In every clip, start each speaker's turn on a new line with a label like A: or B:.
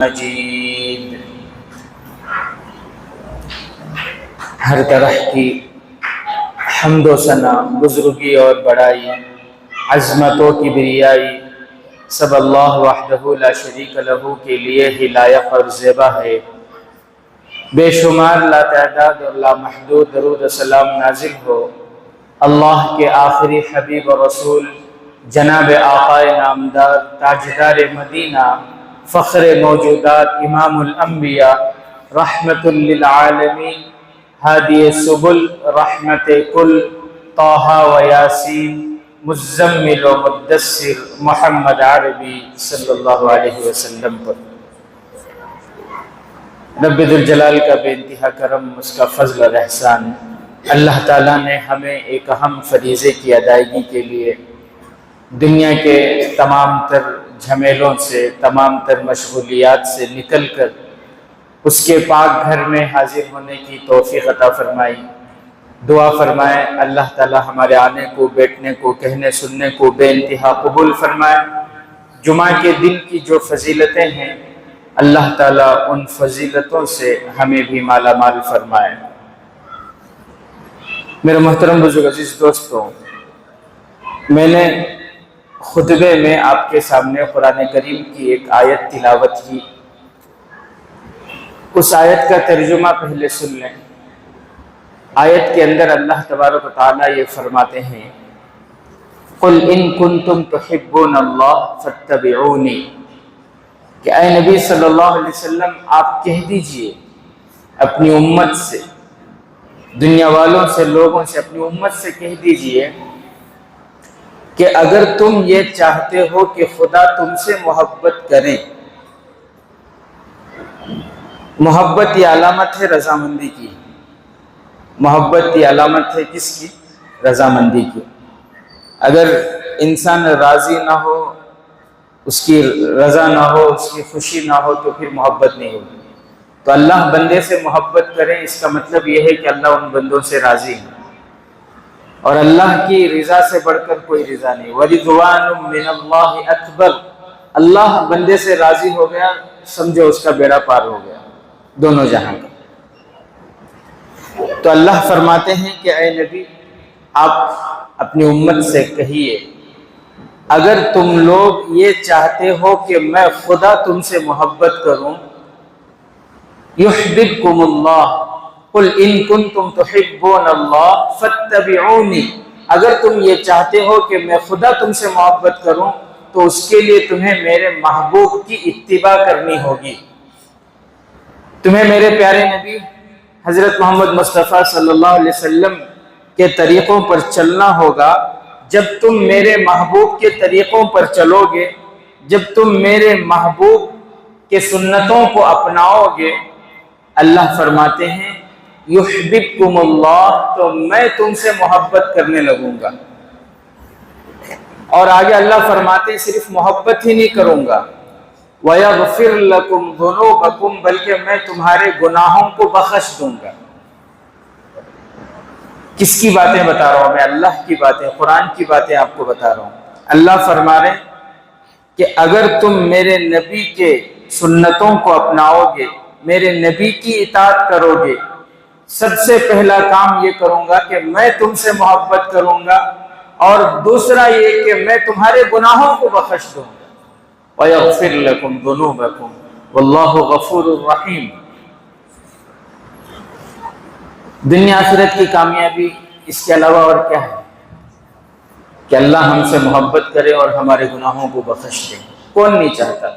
A: مجید۔ ہر طرح کی حمد و ثنا، بزرگی اور بڑائی، عظمت و کبریائی سب اللہ وحدہ لا شریک لہ کے لیے ہی لائق اور زیبا ہے۔ بے شمار لا تعداد اور لا محدود درود و سلام نازل ہو اللہ کے آخری حبیب و رسول جناب آقا نامدار تاجدار مدینہ، فخر موجودات، امام الانبیاء، رحمت للعالمین، ہادی سبل، رحمت کل، طٰہٰ و یاسین، مزمل و مدثر، محمد عربی صلی اللہ علیہ وسلم پر رب ذوالجلال کا بے انتہا کرم، اس کا فضل اور احسان۔ اللہ تعالیٰ نے ہمیں ایک اہم فریضے کی ادائیگی کے لیے دنیا کے تمام تر جھمیلوں سے، تمام تر مشغولیات سے نکل کر اس کے پاک گھر میں حاضر ہونے کی توفیق عطا فرمائی۔ دعا فرمائے اللہ تعالیٰ ہمارے آنے کو، بیٹھنے کو، کہنے سننے کو بے انتہا قبول فرمائے۔ جمعہ کے دن کی جو فضیلتیں ہیں اللہ تعالیٰ ان فضیلتوں سے ہمیں بھی مالا مال فرمائے۔ میرے محترم بزرگ عزیز دوستوں، میں نے خطبے میں آپ کے سامنے قرآن کریم کی ایک آیت تلاوت کی۔ اس آیت کا ترجمہ پہلے سن لیں۔ آیت کے اندر اللہ تبارک و تعالیٰ یہ فرماتے ہیں، قُلْ إِن كُنتُمْ تُحِبُّونَ اللَّهَ فَاتَّبِعُونِي، کہ اے نبی صلی اللہ علیہ وسلم آپ کہہ دیجئے اپنی امت سے، دنیا والوں سے، لوگوں سے، اپنی امت سے کہہ دیجئے کہ اگر تم یہ چاہتے ہو کہ خدا تم سے محبت کرے، محبت یہ علامت ہے رضامندی کی، محبت یہ علامت ہے کس کی؟ رضامندی کی۔ اگر انسان راضی نہ ہو، اس کی رضا نہ ہو، اس کی خوشی نہ ہو تو پھر محبت نہیں ہوگی۔ تو اللہ بندے سے محبت کرے، اس کا مطلب یہ ہے کہ اللہ ان بندوں سے راضی ہے، اور اللہ کی رضا سے بڑھ کر کوئی رضا نہیں۔ وَرِضْوَانٌ مِّنَ اللَّهِ أَكْبَرُ، اللہ بندے سے راضی ہو گیا، سمجھو اس کا بیڑا پار ہو گیا دونوں جہاں کا۔ تو اللہ فرماتے ہیں کہ اے نبی آپ اپنی امت سے کہیے اگر تم لوگ یہ چاہتے ہو کہ میں خدا تم سے محبت کروں، یحببکم اللہ، قل ان کنتم تحبون اللہ فاتبعونی، اگر تم یہ چاہتے ہو کہ میں خدا تم سے محبت کروں تو اس کے لیے تمہیں میرے محبوب کی اتباع کرنی ہوگی، تمہیں میرے پیارے نبی حضرت محمد مصطفیٰ صلی اللہ علیہ وسلم کے طریقوں پر چلنا ہوگا۔ جب تم میرے محبوب کے طریقوں پر چلو گے، جب تم میرے محبوب کے سنتوں کو اپناؤ گے، اللہ فرماتے ہیں یحببکم اللہ، تو میں تم سے محبت کرنے لگوں گا۔ اور آگے اللہ فرماتے ہیں صرف محبت ہی نہیں کروں گا، وَيَغْفِرْ لَكُمْ ذُنُوبَكُمْ، بلکہ میں تمہارے گناہوں کو بخش دوں گا۔ کس کی باتیں بتا رہا ہوں میں؟ اللہ کی باتیں، قرآن کی باتیں آپ کو بتا رہا ہوں۔ اللہ فرما رہے ہیں کہ اگر تم میرے نبی کے سنتوں کو اپناؤ گے، میرے نبی کی اطاعت کرو گے، سب سے پہلا کام یہ کروں گا کہ میں تم سے محبت کروں گا، اور دوسرا یہ کہ میں تمہارے گناہوں کو بخش دوں گا۔ وَيَغْفِرْ لَكُمْ ذُنُوبَكُمْ وَاللَّهُ غَفُورٌ رَحِيمٌ۔ دنیا آخرت کی کامیابی اس کے علاوہ اور کیا ہے کہ اللہ ہم سے محبت کرے اور ہمارے گناہوں کو بخش دے۔ کون نہیں چاہتا؟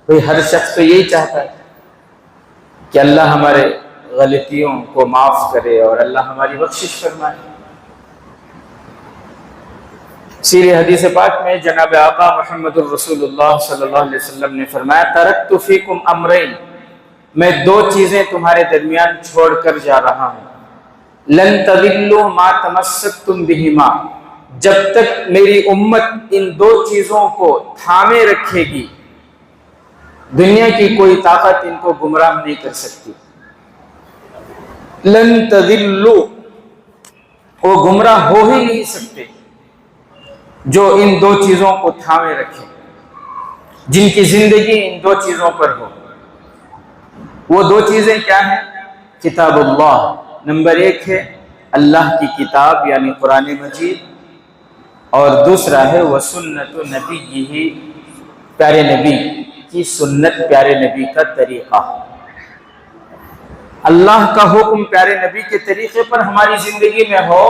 A: بھئی ہر شخص تو یہی چاہتا ہے کہ اللہ ہمارے غلطیوں کو معاف کرے اور اللہ ہماری بخشش فرمائے۔ سیر حدیث پاک میں جناب آقا محمد الرسول اللہ صلی اللہ علیہ وسلم نے فرمایا، ترکت فیکم امرین، میں دو چیزیں تمہارے درمیان چھوڑ کر جا رہا ہوں، لن تضلوا ما تمسکتم بہما، جب تک میری امت ان دو چیزوں کو تھامے رکھے گی دنیا کی کوئی طاقت ان کو گمراہ نہیں کر سکتی۔ لن تضلوا، وہ گمراہ ہو ہی نہیں سکتے جو ان دو چیزوں کو تھامے رکھے، جن کی زندگی ان دو چیزوں پر ہو۔ وہ دو چیزیں کیا ہیں؟ کتاب اللہ، نمبر ایک ہے اللہ کی کتاب یعنی قرآن مجید، اور دوسرا ہے وہ سنت نبی، پیارے نبی کی سنت، پیارے نبی کا طریقہ۔ اللہ کا حکم پیارے نبی کے طریقے پر ہماری زندگی میں ہو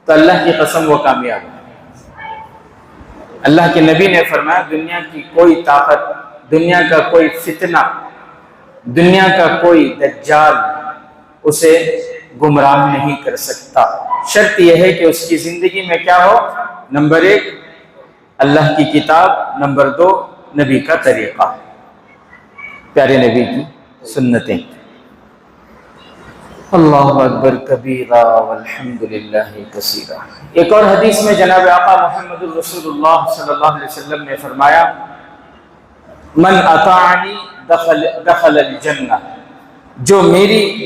A: تو اللہ کی قسم وہ کامیاب ہے۔ اللہ کے نبی نے فرمایا دنیا کی کوئی طاقت، دنیا کا کوئی فتنہ، دنیا کا کوئی دجال اسے گمراہ نہیں کر سکتا، شرط یہ ہے کہ اس کی زندگی میں کیا ہو؟ نمبر ایک اللہ کی کتاب، نمبر دو نبی کا طریقہ، پیارے نبی کی سنتیں۔ اللہ اکبر کبیرہ والحمد للہ کثیرہ۔ ایک اور حدیث میں جناب آقا محمد الرسول اللہ صلی اللہ علیہ وسلم نے فرمایا من اطاعنی دخل الجنہ،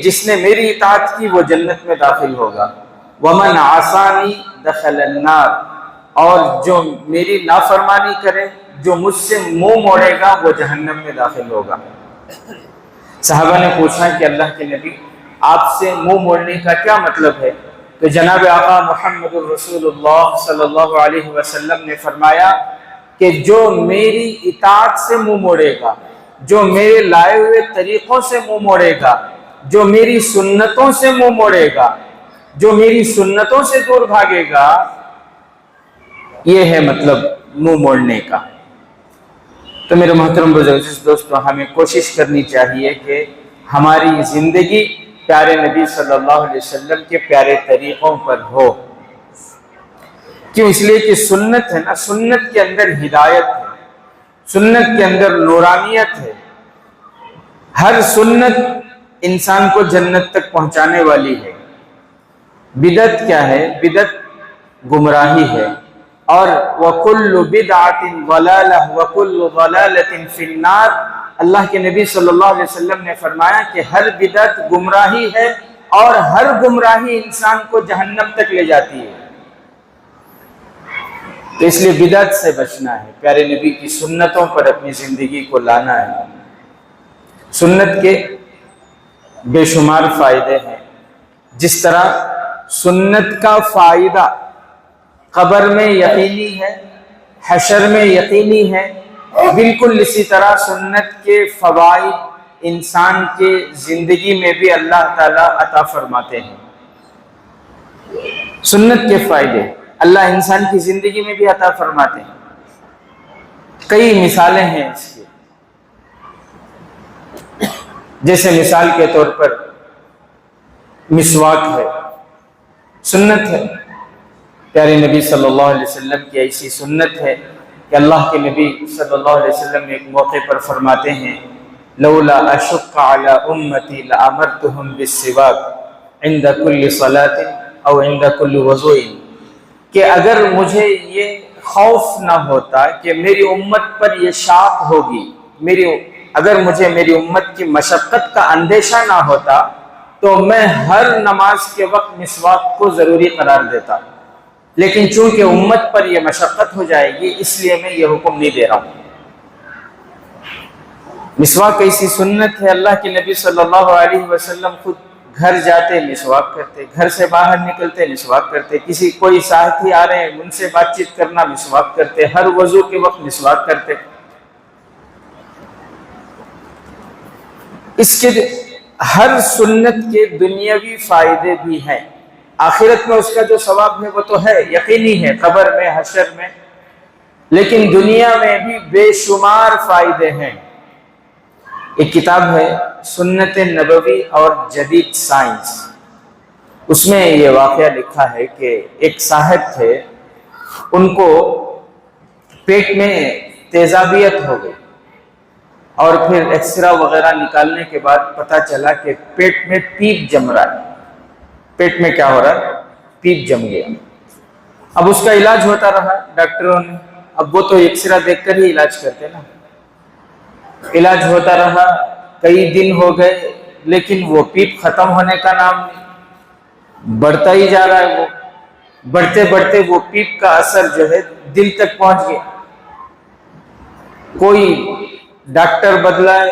A: جس نے میری اطاعت کی وہ جنت میں داخل ہوگا، ومن عصانی دخل النار، اور جو میری نافرمانی کرے، جو مجھ سے منہ موڑے گا وہ جہنم میں داخل ہوگا۔ صحابہ نے پوچھا کہ اللہ کے نبی آپ سے منہ موڑنے کا کیا مطلب ہے؟ تو جناب آقا محمد الرسول اللہ صلی اللہ علیہ وسلم نے فرمایا کہ جو میری اطاعت سے منہ موڑے گا، جو میرے لائے ہوئے طریقوں سے منہ موڑے گا، جو میری سنتوں سے منہ موڑے گا، جو میری سنتوں سے دور بھاگے گا، یہ ہے مطلب منہ موڑنے کا۔ تو میرے محترم بزرگ دوستو، ہمیں کوشش کرنی چاہیے کہ ہماری زندگی پیارے نبی صلی اللہ علیہ وسلم کے پیارے طریقوں پر ہو۔ کیوں؟ اس لیے کہ سنت ہے نا، سنت کے اندر ہدایت ہے، سنت کے اندر نورانیت ہے۔ ہر سنت انسان کو جنت تک پہنچانے والی ہے۔ بدعت کیا ہے؟ بدعت گمراہی ہے، اور وَكُلُّ بِدْعَةٍ ضَلَالَةٍ وَكُلُّ ضَلَالَةٍ فِي النَّارِ، اللہ کے نبی صلی اللہ علیہ وسلم نے فرمایا کہ ہر بدعت گمراہی ہے اور ہر گمراہی انسان کو جہنم تک لے جاتی ہے۔ تو اس لیے بدعت سے بچنا ہے، پیارے نبی کی سنتوں پر اپنی زندگی کو لانا ہے۔ سنت کے بے شمار فائدے ہیں، جس طرح سنت کا فائدہ قبر میں یقینی ہے، حشر میں یقینی ہے، بالکل اسی طرح سنت کے فوائد انسان کے زندگی میں بھی اللہ تعالیٰ عطا فرماتے ہیں۔ سنت کے فائدے اللہ انسان کی زندگی میں بھی عطا فرماتے ہیں۔ کئی مثالیں ہیں اس کی، جیسے مثال کے طور پر مسواک ہے، سنت ہے، پیارے نبی صلی اللہ علیہ وسلم کی ایسی سنت ہے کہ اللہ کے نبی صلی اللہ علیہ وسلم نے ایک موقع پر فرماتے ہیں لولا اشق علی امتی لامرتهم بالسواک عند کل صلاۃ او عند کل وضوء، کہ اگر مجھے یہ خوف نہ ہوتا کہ میری امت پر یہ شاق ہوگی، اگر مجھے میری امت کی مشقت کا اندیشہ نہ ہوتا تو میں ہر نماز کے وقت مسواک کو ضروری قرار دیتا، لیکن چونکہ امت پر یہ مشقت ہو جائے گی اس لیے میں یہ حکم نہیں دے رہا ہوں۔ مسواک ایسی سنت ہے، اللہ کے نبی صلی اللہ علیہ وسلم خود گھر جاتے مسواک کرتے، گھر سے باہر نکلتے مسواک کرتے، کوئی ساتھی آ رہے ہیں ان سے بات چیت کرنا مسواک کرتے، ہر وضو کے وقت مسواک کرتے۔ اس کے ہر سنت کے دنیاوی فائدے بھی ہیں، آخرت میں اس کا جو ثواب ہے وہ تو ہے، یقینی ہے، قبر میں، حشر میں، لیکن دنیا میں بھی بے شمار فائدے ہیں۔ ایک کتاب ہے سنت نبوی اور جدید سائنس، اس میں یہ واقعہ لکھا ہے کہ ایک صاحب تھے، ان کو پیٹ میں تیزابیت ہو گئی، اور پھر ایکسرا وغیرہ نکالنے کے بعد پتہ چلا کہ پیٹ میں پیپ جم رہا ہے، پیٹ میں کیا ہو رہا ہے؟ پیپ جم گیا۔ اب اس کا علاج ہوتا رہا ڈاکٹروں نے، اب وہ تو ایکسرا دیکھ کر ہی علاج کرتے نا، علاج ہوتا رہا، کئی دن ہو گئے لیکن وہ پیپ ختم ہونے کا نام نہیں، بڑھتا ہی جا رہا ہے، وہ بڑھتے بڑھتے وہ پیپ کا اثر جو ہے دل تک پہنچ گیا۔ کوئی ڈاکٹر بدلائے،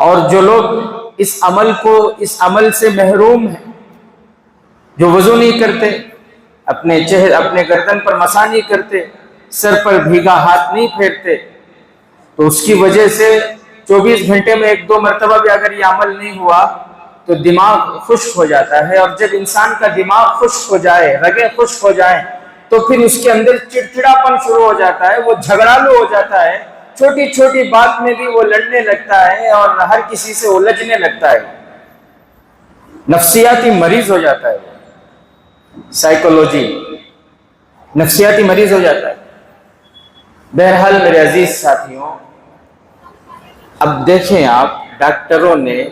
A: اور جو لوگ اس عمل سے محروم ہیں، جو وضو نہیں کرتے، اپنے گردن پر مسح نہیں کرتے، سر پر بھیگا ہاتھ نہیں پھیرتے، تو اس کی وجہ سے 24 گھنٹے میں 1-2 مرتبہ بھی اگر یہ عمل نہیں ہوا تو دماغ خشک ہو جاتا ہے، اور جب انسان کا دماغ خشک ہو جائے، رگیں خشک ہو جائیں، تو پھر اس کے اندر چڑچڑاپن شروع ہو جاتا ہے، وہ جھگڑالو ہو جاتا ہے، چھوٹی چھوٹی بات میں بھی وہ لڑنے لگتا ہے اور ہر کسی سے الجھنے لگتا ہے، نفسیاتی مریض ہو جاتا ہے، سائیکولوجی نفسیاتی مریض ہو جاتا ہے۔ بہرحال میرے عزیز ساتھیوں، اب دیکھیں آپ، ڈاکٹروں نے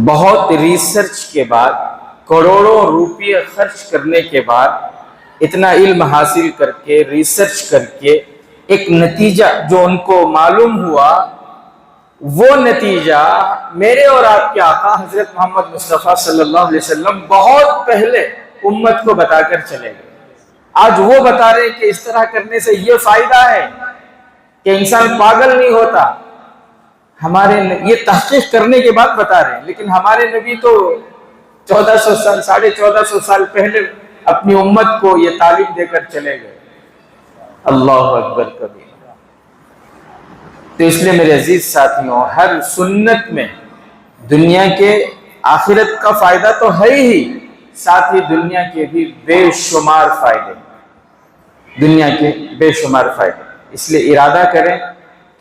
A: بہت ریسرچ کے بعد، کروڑوں روپے خرچ کرنے کے بعد، اتنا علم حاصل کر کے، ریسرچ کر کے، ایک نتیجہ جو ان کو معلوم ہوا، وہ نتیجہ میرے اور آپ کے آقا حضرت محمد مصطفیٰ صلی اللہ علیہ وسلم بہت پہلے امت کو بتا کر چلے گئے۔ آج وہ بتا رہے کہ اس طرح کرنے سے یہ فائدہ ہے کہ انسان پاگل نہیں ہوتا۔ یہ تحقیق کرنے کے بعد بتا رہے ہیں، لیکن ہمارے نبی تو 1400 سال 1450 سال پہلے اپنی امت کو یہ تعلیم دے کر چلے گئے۔ اللہ اکبر کبیر۔ تو اس لیے میرے عزیز ساتھیوں، ہر سنت میں دنیا کے آخرت کا فائدہ تو ہے ہی، ساتھ ہی دنیا کے بھی بے شمار فائدے، دنیا کے بے شمار فائدے۔ اس لیے ارادہ کریں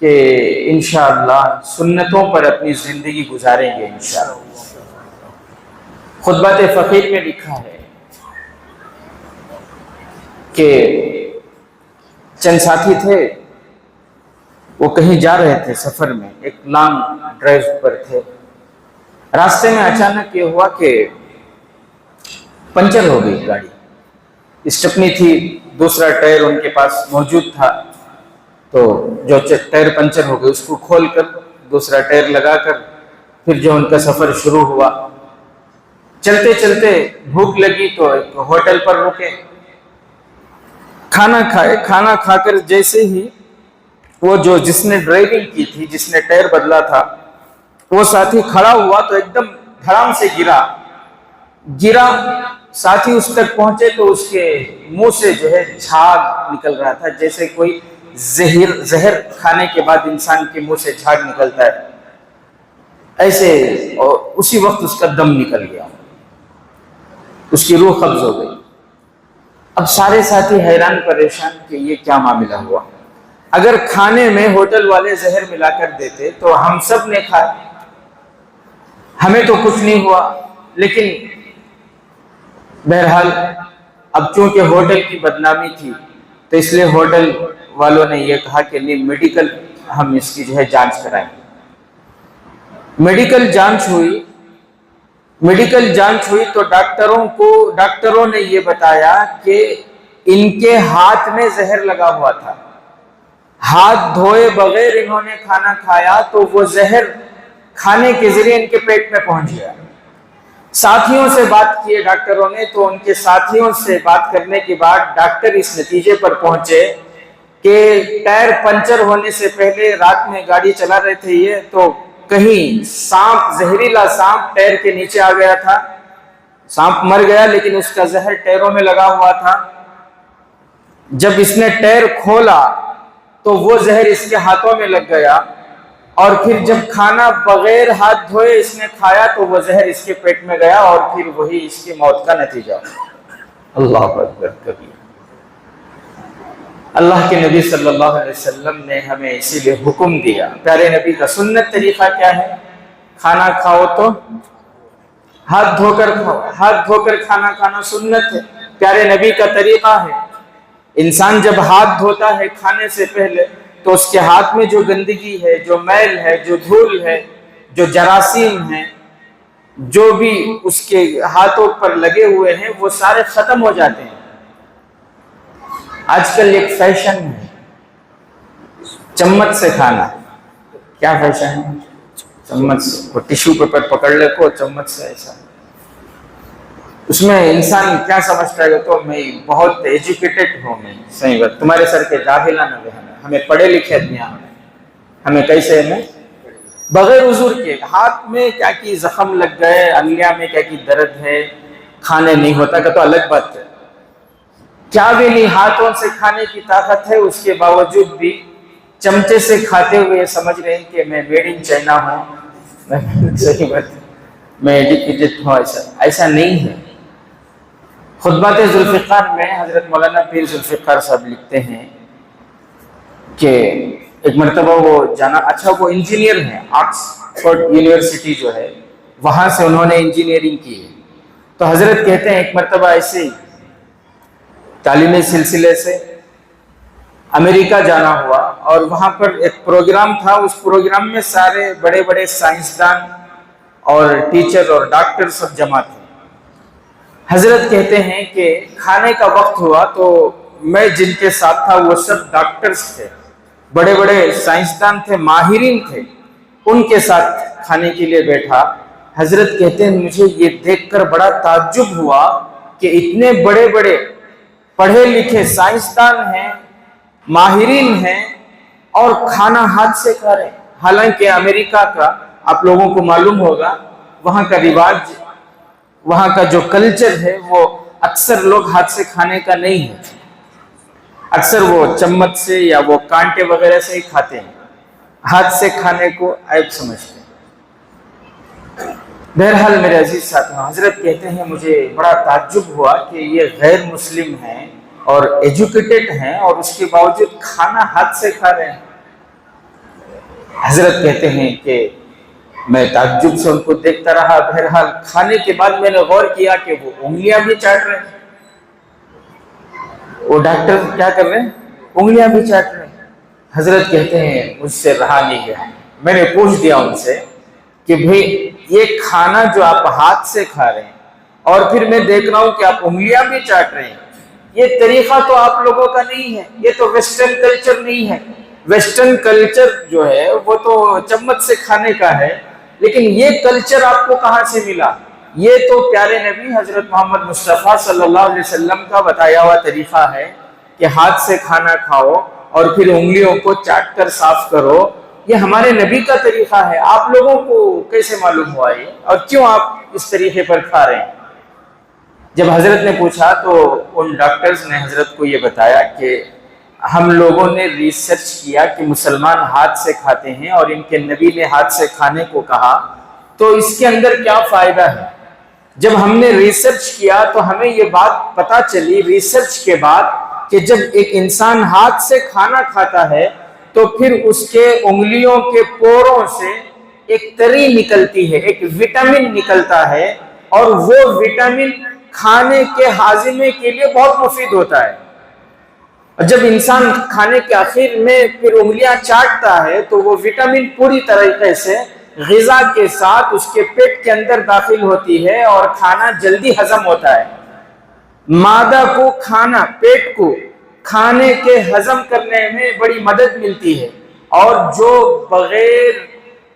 A: کہ انشاءاللہ سنتوں پر اپنی زندگی گزاریں گے انشاءاللہ۔ خطبۃ فقیر میں لکھا ہے کہ چند ساتھی تھے، وہ کہیں جا رہے تھے سفر میں، ایک لانگ ڈرائیو پر تھے، راستے میں اچانک یہ ہوا کہ پنچر ہو گئی گاڑی، اسٹپنی تھی، دوسرا ٹائر ان کے پاس موجود تھا، تو جو ٹائر پنچر ہو گئی اس کو کھول کر دوسرا ٹائر لگا کر پھر جو ان کا سفر شروع ہوا۔ چلتے چلتے بھوک لگی تو ایک ہوٹل پر رکے، کھانا کھائے، کھانا کھا کر جیسے ہی وہ جس نے ڈرائیونگ کی تھی، جس نے ٹائر بدلا تھا، وہ ساتھی کھڑا ہوا تو ایک دم دھڑام سے گرا، ساتھی اس تک پہنچے تو اس کے منہ سے جو ہے جھاگ نکل رہا تھا، جیسے کوئی زہر کھانے کے بعد انسان کے منہ سے جھاگ نکلتا ہے ایسے، اور اسی وقت اس کا دم نکل گیا، اس کی روح قبض ہو گئی۔ اب سارے ساتھی حیران پریشان کہ یہ کیا معاملہ ہوا، اگر کھانے میں ہوٹل والے زہر ملا کر دیتے تو ہم سب نے کھایا، ہمیں تو کچھ نہیں ہوا، لیکن بہرحال اب چونکہ ہوٹل کی بدنامی تھی تو اس لیے ہوٹل والوں نے یہ کہا کہ نہیں، میڈیکل ہم اس کی جو ہے جانچ کرائیں گے۔ میڈیکل جانچ ہوئی تو ڈاکٹروں نے یہ بتایا کہ ان کے ہاتھ میں زہر لگا ہوا تھا، ہاتھ دھوئے بغیر انہوں نے کھانا کھایا تو وہ زہر کھانے کے ذریعے ان کے پیٹ میں پہنچ گیا۔ ساتھیوں سے بات کیے ڈاکٹروں نے، تو ان کے ساتھیوں سے بات کرنے کے بعد ڈاکٹر اس نتیجے پر پہنچے کہ ٹائر پنچر ہونے سے پہلے رات میں گاڑی چلا رہے تھے یہ، تو کہیں سانپ، زہریلا سانپ ٹائر کے نیچے آ گیا تھا، سانپ مر گیا لیکن اس کا زہر ٹائروں میں لگا ہوا تھا۔ جب اس نے ٹائر کھولا تو وہ زہر اس کے ہاتھوں میں لگ گیا، اور پھر جب کھانا بغیر ہاتھ دھوئے اس نے کھایا تو وہ زہر اس کے پیٹ میں گیا، اور پھر وہی اس کی موت کا نتیجہ۔ اللہ اکبر کبیر۔ اللہ کے نبی صلی اللہ علیہ وسلم نے ہمیں اسی لیے حکم دیا، پیارے نبی کا سنت طریقہ کیا ہے؟ کھانا کھاؤ تو ہاتھ دھو کر کھاؤ، ہاتھ دھو کر کھانا کھانا سنت ہے، پیارے نبی کا طریقہ ہے۔ انسان جب ہاتھ دھوتا ہے کھانے سے پہلے تو اس کے ہاتھ میں جو گندگی ہے، جو میل ہے، جو دھول ہے، جو جراثیم ہیں، جو بھی اس کے ہاتھوں پر لگے ہوئے ہیں، وہ سارے ختم ہو جاتے ہیں۔ آج کل ایک فیشن ہے چمچ سے کھانا۔ کیا فیشن ہے؟ چمچ سے، ٹیشو پیپر پکڑ لے کو چمچ سے ایسا۔ اس میں انسان کیا سمجھتا ہے تو میں بہت ایجوکیٹڈ ہوں، میں صحیح بات، تمہارے سر کے جاہلانہ ہمیں پڑھے لکھے آدمی ہمیں کیسے میں بغیر عذر کے ہاتھ میں کیا کی زخم لگ گئے، انگلیاں میں کیا کی درد ہے، کھانے نہیں ہوتا کہ تو الگ بات ہے، کیا بھی نہیں ہاتھوں سے کھانے کی طاقت ہے، اس کے باوجود بھی چمچے سے کھاتے ہوئے سمجھ رہے ہیں کہ میں میڈ ان چائنا ہوں، صحیح بات ہے، میں ایجوکیٹڈ ہوں، ایسا نہیں ہے۔ خطبات ذوالفقار میں حضرت مولانا پیر ذوالفقار صاحب لکھتے ہیں کہ ایک مرتبہ وہ جانا، اچھا وہ انجینئر ہیں، آکسفورڈ یونیورسٹی جو ہے وہاں سے انہوں نے انجینئرنگ کی ہے، تو حضرت کہتے ہیں ایک مرتبہ ایسے ہی تعلیمی سلسلے سے امریکہ جانا ہوا، اور وہاں پر ایک پروگرام تھا، اس پروگرام میں سارے بڑے بڑے سائنسدان اور ٹیچر اور ڈاکٹر سب جمع تھے۔ حضرت کہتے ہیں کہ کھانے کا وقت ہوا تو میں جن کے ساتھ تھا وہ سب ڈاکٹرز تھے، بڑے بڑے سائنسدان تھے، ماہرین تھے، ان کے ساتھ کھانے کے لیے بیٹھا۔ حضرت کہتے ہیں مجھے یہ دیکھ کر بڑا تعجب ہوا کہ اتنے بڑے بڑے پڑھے لکھے سائنسدان ہیں، ماہرین ہیں، اور کھانا ہاتھ سے کھا رہے ہیں۔ حالانکہ امریکہ کا آپ لوگوں کو معلوم ہوگا وہاں کا رواج، وہاں کا جو کلچر ہے وہ اکثر لوگ ہاتھ سے کھانے کا نہیں ہے، اکثر وہ چمچ سے یا وہ کانٹے وغیرہ سے ہی کھاتے ہیں، ہاتھ سے کھانے کو عیب سمجھتے ہیں۔ بہرحال میرے عزیز ساتھیوں، حضرت کہتے ہیں مجھے بڑا تعجب ہوا کہ یہ غیر مسلم ہیں اور ایجوکیٹڈ ہیں اور اس کے باوجود کھانا ہاتھ سے کھا رہے ہیں۔ حضرت کہتے ہیں کہ میں تعجب سے ان کو دیکھتا رہا۔ بہرحال کھانے کے بعد میں نے غور کیا کہ وہ انگلیاں بھی چاٹ رہے ہیں، وہ ڈاکٹر کیا کر رہے ہیں، انگلیاں بھی چاٹ رہے ہیں۔ حضرت کہتے ہیں مجھ سے رہا نہیں گیا، میں نے پوچھ دیا ان سے کہ بھئی یہ کھانا جو آپ ہاتھ سے کھا رہے ہیں اور پھر میں دیکھ رہا ہوں کہ آپ انگلیاں بھی چاٹ رہے ہیں، یہ طریقہ تو آپ لوگوں کا نہیں ہے، یہ تو ویسٹرن کلچر نہیں ہے۔ ویسٹرن کلچر جو ہے وہ تو چمچ سے کھانے کا ہے، لیکن یہ کلچر آپ کو کہاں سے ملا؟ یہ تو پیارے نبی حضرت محمد مصطفیٰ صلی اللہ علیہ وسلم کا بتایا ہوا طریقہ ہے کہ ہاتھ سے کھانا کھاؤ اور پھر انگلیوں کو چاٹ کر صاف کرو، یہ ہمارے نبی کا طریقہ ہے۔ آپ لوگوں کو کیسے معلوم ہوا یہ، اور کیوں آپ اس طریقے پر کھا رہے ہیں؟ جب حضرت نے پوچھا تو ان ڈاکٹرز نے حضرت کو یہ بتایا کہ ہم لوگوں نے ریسرچ کیا کہ مسلمان ہاتھ سے کھاتے ہیں اور ان کے نبی نے ہاتھ سے کھانے کو کہا، تو اس کے اندر کیا فائدہ ہے؟ جب ہم نے ریسرچ کیا تو ہمیں یہ بات پتہ چلی ریسرچ کے بعد کہ جب ایک انسان ہاتھ سے کھانا کھاتا ہے تو پھر اس کے انگلیوں کے پوروں سے ایک تری نکلتی ہے، ایک وٹامن نکلتا ہے، اور وہ وٹامن کھانے کے ہاضمے کے لیے بہت مفید ہوتا ہے۔ اور جب انسان کھانے کے آخر میں پھر انگلیاں چاٹتا ہے تو وہ وٹامن پوری طریقے سے غذا کے ساتھ اس کے پیٹ کے اندر داخل ہوتی ہے اور کھانا جلدی ہضم ہوتا ہے۔ معدہ کو کھانا، پیٹ کو کھانے کے ہضم کرنے میں بڑی مدد ملتی ہے، اور جو بغیر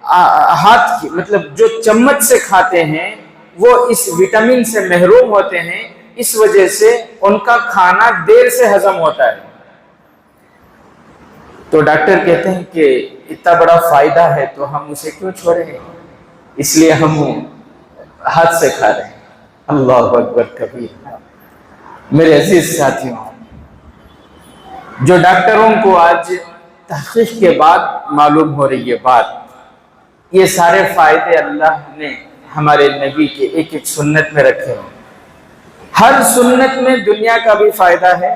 A: ہاتھ کی مطلب جو چمچ سے کھاتے ہیں وہ اس وٹامن سے محروم ہوتے ہیں، اس وجہ سے ان کا کھانا دیر سے ہضم ہوتا ہے۔ تو ڈاکٹر کہتے ہیں کہ اتنا بڑا فائدہ ہے تو ہم اسے کیوں چھوڑیں گے، اس لیے ہم ہاتھ سے کھا رہے ہیں۔ اللہ اکبر کبیر۔ میرے عزیز ساتھیوں، جو ڈاکٹروں کو آج تحقیق کے بعد معلوم ہو رہی ہے بات، یہ سارے فائدے اللہ نے ہمارے نبی کے ایک ایک سنت میں رکھے ہیں۔ ہر سنت میں دنیا کا بھی فائدہ ہے،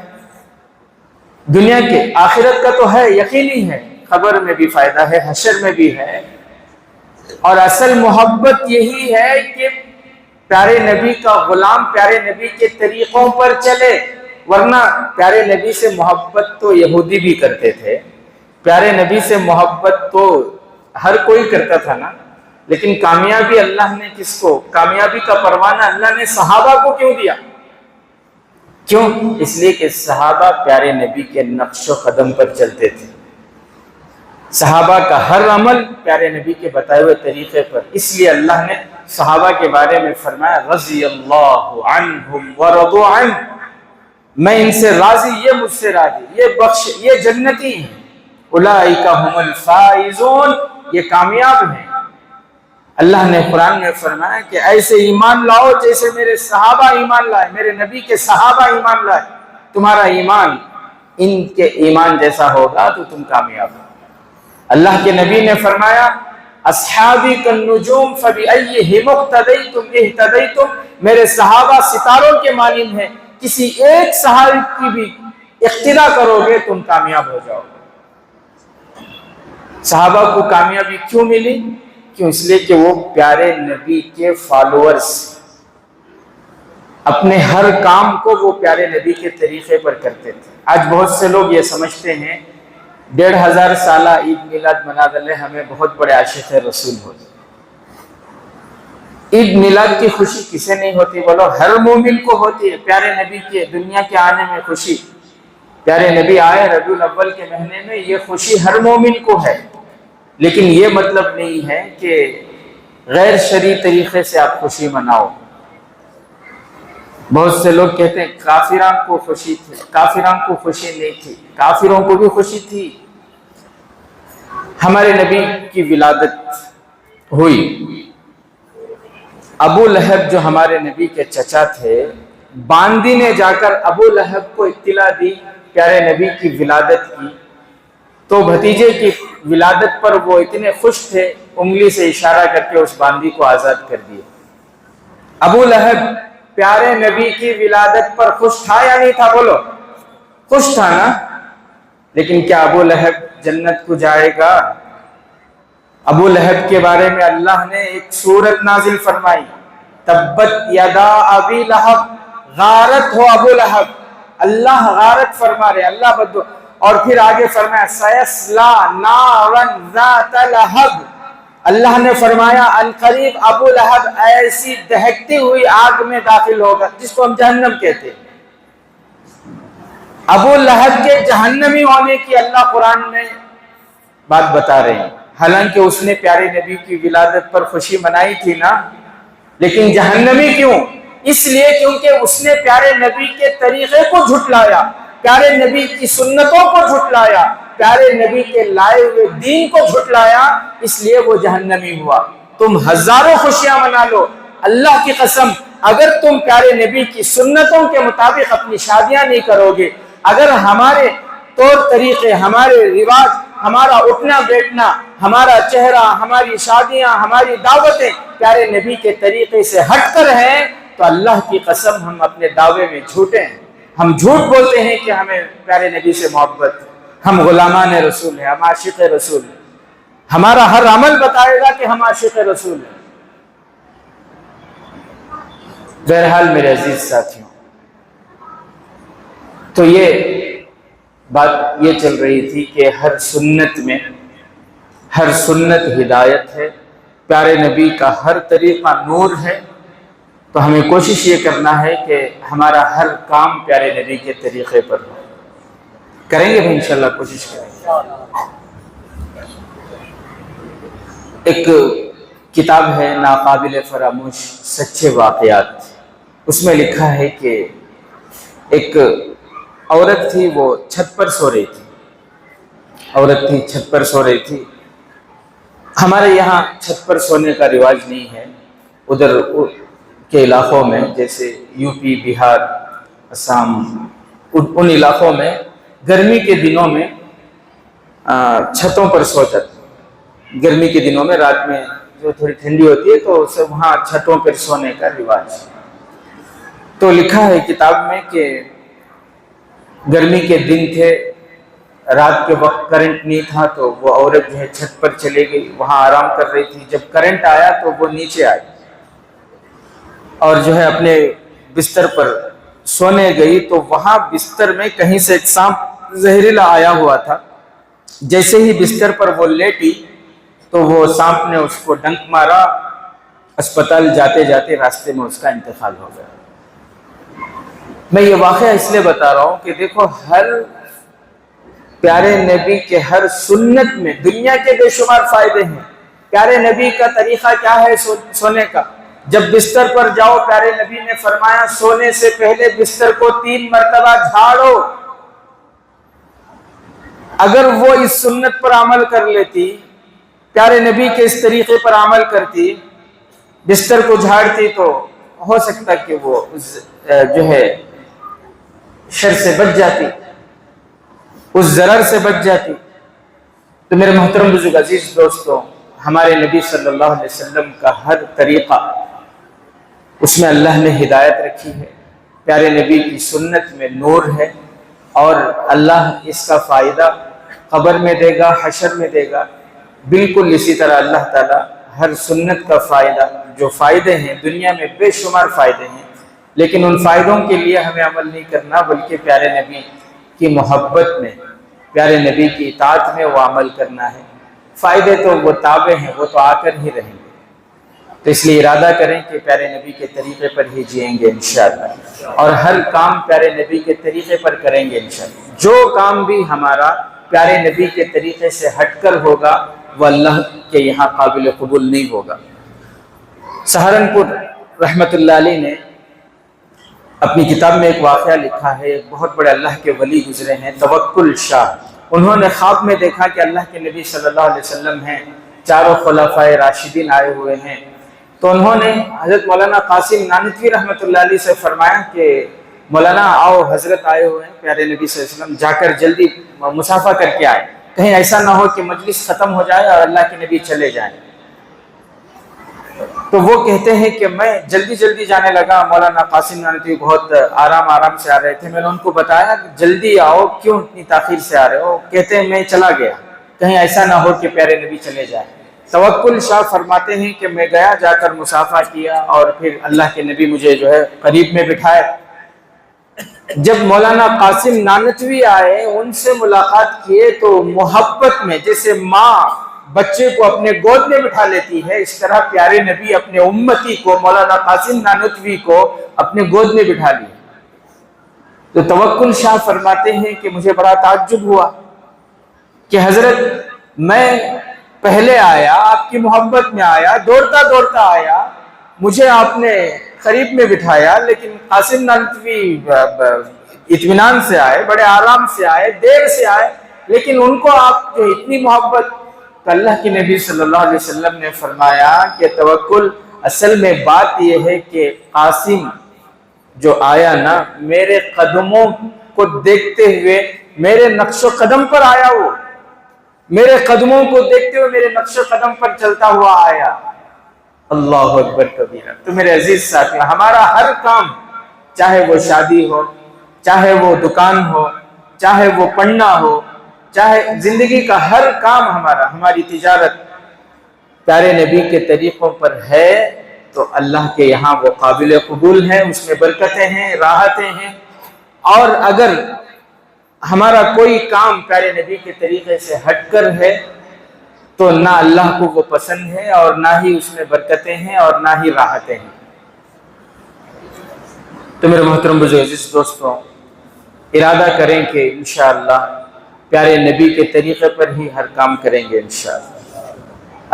A: دنیا کے آخرت کا تو ہے، یقینی ہے، قبر میں بھی فائدہ ہے، حشر میں بھی ہے، اور اصل محبت یہی ہے کہ پیارے نبی کا غلام پیارے نبی کے طریقوں پر چلے، ورنہ پیارے نبی سے محبت تو یہودی بھی کرتے تھے، پیارے نبی سے محبت تو ہر کوئی کرتا تھا نا، لیکن کامیابی اللہ نے کس کو، کامیابی کا پروانہ اللہ نے صحابہ کو کیوں دیا؟ کیوں؟ اس لیے کہ صحابہ پیارے نبی کے نقش و قدم پر چلتے تھے، صحابہ کا ہر عمل پیارے نبی کے بتائے ہوئے طریقے پر، اس لیے اللہ نے صحابہ کے بارے میں فرمایا رضی اللہ عنہم ورضوا عنہ، میں ان سے راضی، یہ مجھ سے راضی، یہ بخش، یہ جنتی ہیں، اولئک ھم الفائزون، یہ کامیاب ہیں۔ اللہ نے قرآن میں فرمایا کہ ایسے ایمان لاؤ جیسے میرے صحابہ ایمان لائے، میرے نبی کے صحابہ ایمان لائے۔ تمہارا ایمان ان کے ایمان جیسا ہوگا تو تم کامیاب ہو۔ اللہ کے نبی نے فرمایا اصحابی کالنجوم فبأیہم اقتدیتم اہتدیتم، میرے صحابہ ستاروں کے مانند ہیں، کسی ایک صحابی کی بھی اقتدا کرو گے تم کامیاب ہو جاؤ گے۔ صحابہ کو کامیابی کیوں ملی؟ کیوں؟ اس لیے کہ وہ پیارے نبی کے فالوورز، اپنے ہر کام کو وہ پیارے نبی کے طریقے پر کرتے تھے۔ آج بہت سے لوگ یہ سمجھتے ہیں 1500 سالہ عید میلاد منا ڈلے ہمیں بہت بڑے عاشق رسول ہوتے۔ عید میلاد کی خوشی کسے نہیں ہوتی بولو؟ ہر مومن کو ہوتی ہے۔ پیارے نبی کے دنیا کے آنے میں خوشی، پیارے نبی آئے ربیع الاول کے مہینے میں، یہ خوشی ہر مومن کو ہے۔ لیکن یہ مطلب نہیں ہے کہ غیر شرعی طریقے سے آپ خوشی مناؤ۔ بہت سے لوگ کہتے ہیں کافروں کو خوشی تھی، کافروں کو خوشی نہیں تھی، کافروں کو بھی خوشی تھی۔ ہمارے نبی کی ولادت ہوئی، ابو لہب جو ہمارے نبی کے چچا تھے، باندی نے جا کر ابو لہب کو اطلاع دی پیارے نبی کی ولادت کی، تو بھتیجے کی ولادت پر وہ اتنے خوش تھے، انگلی سے اشارہ کر کے اس باندی کو آزاد کر دیا۔ ابو لہب پیارے نبی کی ولادت پر خوش تھا یا نہیں تھا بولو؟ خوش تھا نا؟ لیکن کیا ابو لہب جنت کو جائے گا؟ ابو لہب کے بارے میں اللہ نے ایک سورت نازل فرمائی، تبت یدا ابی لہب، غارت ہو ابو لہب۔ اللہ غارت فرما رہے، اللہ بدو، اور پھر آگے فرمایا سیصلا نارا ذات لہب، اللہ نے فرمایا عنقریب ابو لہب ایسی دہکتی ہوئی آگ میں داخل ہوگا جس کو ہم جہنم کہتے ہیں۔ ابو لہب کے جہنمی ہونے کی اللہ قرآن میں بات بتا رہے ہیں، حالانکہ اس نے پیارے نبی کی ولادت پر خوشی منائی تھی نا، لیکن جہنمی کیوں؟ اس لیے کیونکہ اس نے پیارے نبی کے طریقے کو جھٹلایا، پیارے نبی کی سنتوں کو جھٹلایا، پیارے نبی کے لائے ہوئے دین کو جھٹلایا، اس لیے وہ جہنمی ہوا۔ تم ہزاروں خوشیاں منا لو، اللہ کی قسم اگر تم پیارے نبی کی سنتوں کے مطابق اپنی شادیاں نہیں کرو گے، اگر ہمارے طور طریقے، ہمارے رواج، ہمارا اٹھنا بیٹھنا، ہمارا چہرہ، ہماری شادیاں، ہماری دعوتیں پیارے نبی کے طریقے سے ہٹ کر ہیں، تو اللہ کی قسم ہم اپنے دعوے میں جھوٹے ہیں۔ ہم جھوٹ بولتے ہیں کہ ہمیں پیارے نبی سے محبت، ہم غلامان رسول ہیں، ہم عاشق رسول ہیں، ہمارا ہر عمل بتائے گا کہ ہم عاشق رسول ہیں۔ بہرحال میرے عزیز ساتھیوں، تو یہ بات یہ چل رہی تھی کہ ہر سنت میں، ہر سنت ہدایت ہے، پیارے نبی کا ہر طریقہ نور ہے، تو ہمیں کوشش یہ کرنا ہے کہ ہمارا ہر کام پیارے نبی کے طریقے پر ہو۔ کریں گے بھی انشاءاللہ، کوشش کریں گے۔ ایک کتاب ہے ناقابل فراموش سچے واقعات، اس میں لکھا ہے کہ ایک عورت تھی، وہ چھت پر سو رہی تھی، عورت تھی چھت پر سو رہی تھی۔ ہمارے یہاں چھت پر سونے کا رواج نہیں ہے، ادھر کے علاقوں میں جیسے یو پی، بہار، اسام، ان علاقوں میں گرمی کے دنوں میں چھتوں پر سو جاتے۔ گرمی کے دنوں میں رات میں جو تھوڑی ٹھنڈی ہوتی ہے تو وہاں چھتوں پر سونے کا رواج۔ تو لکھا ہے کتاب میں کہ گرمی کے دن تھے، رات کے وقت کرنٹ نہیں تھا، تو وہ عورت جو ہے چھت پر چلے گئی، وہاں آرام کر رہی تھی۔ جب کرنٹ آیا تو وہ نیچے آئی اور جو ہے اپنے بستر پر سونے گئی، تو وہاں بستر میں کہیں سے ایک سانپ زہریلا آیا ہوا تھا۔ جیسے ہی بستر پر وہ لیٹی تو وہ سانپ نے اس کو ڈنک مارا، اسپتال جاتے جاتے راستے میں اس کا انتقال ہو گیا۔ میں یہ واقعہ اس لیے بتا رہا ہوں کہ دیکھو، ہر پیارے نبی کے ہر سنت میں دنیا کے بے شمار فائدے ہیں۔ پیارے نبی کا طریقہ کیا ہے سونے کا؟ جب بستر پر جاؤ، پیارے نبی نے فرمایا سونے سے پہلے بستر کو 3 مرتبہ جھاڑو۔ اگر وہ اس سنت پر عمل کر لیتی، پیارے نبی کے اس طریقے پر عمل کرتی، بستر کو جھاڑتی تو ہو سکتا کہ وہ جو ہے شر سے بچ جاتی، اس ضرر سے بچ جاتی۔ تو میرے محترم بزرگ عزیز دوستوں، ہمارے نبی صلی اللہ علیہ وسلم کا ہر طریقہ اس میں اللہ نے ہدایت رکھی ہے، پیارے نبی کی سنت میں نور ہے، اور اللہ اس کا فائدہ قبر میں دے گا، حشر میں دے گا۔ بالکل اسی طرح اللہ تعالیٰ ہر سنت کا فائدہ، جو فائدے ہیں دنیا میں بے شمار فائدے ہیں، لیکن ان فائدوں کے لیے ہمیں عمل نہیں کرنا، بلکہ پیارے نبی کی محبت میں، پیارے نبی کی اطاعت میں وہ عمل کرنا ہے۔ فائدے تو وہ تابع ہیں، وہ تو آ کر ہی رہیں گے، تو اس لیے ارادہ کریں کہ پیارے نبی کے طریقے پر ہی جئیں گے انشاءاللہ، اور ہر کام پیارے نبی کے طریقے پر کریں گے انشاءاللہ۔ جو کام بھی ہمارا پیارے نبی کے طریقے سے ہٹ کر ہوگا وہ اللہ کے یہاں قابل قبول نہیں ہوگا۔ سہارنپور رحمت اللہ علیہ نے اپنی کتاب میں ایک واقعہ لکھا ہے، ایک بہت بڑے اللہ کے ولی گزرے ہیں، توکل شاہ۔ انہوں نے خواب میں دیکھا کہ اللہ کے نبی صلی اللہ علیہ وسلم ہیں، چاروں خلفائے راشدین آئے ہوئے ہیں، تو انہوں نے حضرت مولانا قاسم نانوتوی رحمۃ اللہ علیہ سے فرمایا کہ مولانا آؤ، حضرت آئے ہوئے ہیں، پیارے نبی صلی اللہ علیہ وسلم، جا کر جلدی مصافحہ کر کے آئے، کہیں ایسا نہ ہو کہ مجلس ختم ہو جائے اور اللہ کے نبی چلے جائیں۔ تو وہ کہتے ہیں کہ میں جلدی جلدی جانے لگا، مولانا قاسم نانوتوی بہت آرام سے آ رہے تھے، میں نے ان کو بتایا کہ جلدی آؤ، کیوں اتنی تاخیر سے آ رہے ہو؟ کہتے ہیں میں چلا گیا، کہیں ایسا نہ ہو کہ پیارے نبی چلے جائیں۔ توکل شاہ فرماتے ہیں کہ میں گیا، جا کر مصافحہ کیا، اور پھر اللہ کے نبی مجھے جو ہے قریب میں بٹھائے۔ جب مولانا قاسم نانوتوی آئے، ان سے ملاقات کیے، تو محبت میں، جیسے ماں بچے کو اپنے گود میں بٹھا لیتی ہے، اس طرح پیارے نبی اپنے امتی کو، مولانا قاسم نانوتوی کو اپنے گود میں بٹھا لیا۔ تو توکل شاہ فرماتے ہیں کہ مجھے بڑا تعجب ہوا کہ حضرت میں پہلے آیا، آپ کی محبت میں آیا، دوڑتا دوڑتا آیا، مجھے آپ نے قریب میں بٹھایا، لیکن قاسم نانوتوی اطمینان سے آئے، بڑے آرام سے آئے، دیر سے آئے، لیکن ان کو آپ جو اتنی محبت۔ تو اللہ کے نبی صلی اللہ علیہ وسلم نے فرمایا کہ توکل، اصل میں بات یہ ہے کہ قاسم جو آیا نا، میرے قدموں کو دیکھتے ہوئے میرے نقش و قدم پر آیا، وہ میرے قدموں کو دیکھتے ہوئے میرے نقش و قدم پر چلتا ہوا آیا۔ اللہ اکبر کبیرہ۔ تو میرے عزیز ساتھیوں، ہمارا ہر کام، چاہے وہ شادی ہو، چاہے وہ دکان ہو، چاہے وہ پڑھنا ہو، چاہے زندگی کا ہر کام ہماری تجارت پیارے نبی کے طریقوں پر ہے، تو اللہ کے یہاں وہ قابل قبول ہے، اس میں برکتیں ہیں، راحتیں ہیں۔ اور اگر ہمارا کوئی کام پیارے نبی کے طریقے سے ہٹ کر ہے، تو نہ اللہ کو وہ پسند ہے، اور نہ ہی اس میں برکتیں ہیں، اور نہ ہی راحتیں ہیں۔ تو میرے محترم بزرگ عزیز دوستوں، ارادہ کریں کہ انشاءاللہ پیارے نبی کے طریقے پر ہی ہر کام کریں گے انشاءاللہ۔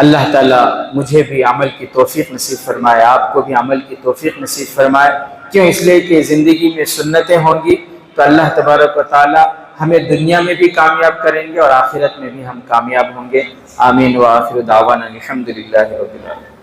A: اللہ تعالیٰ مجھے بھی عمل کی توفیق نصیب فرمائے، آپ کو بھی عمل کی توفیق نصیب فرمائے۔ کیوں؟ اس لیے کہ زندگی میں سنتیں ہوں گی تو اللہ تبارک و تعالیٰ ہمیں دنیا میں بھی کامیاب کریں گے، اور آخرت میں بھی ہم کامیاب ہوں گے۔ آمین وآخر دعوانا الحمدللہ رب العالمین۔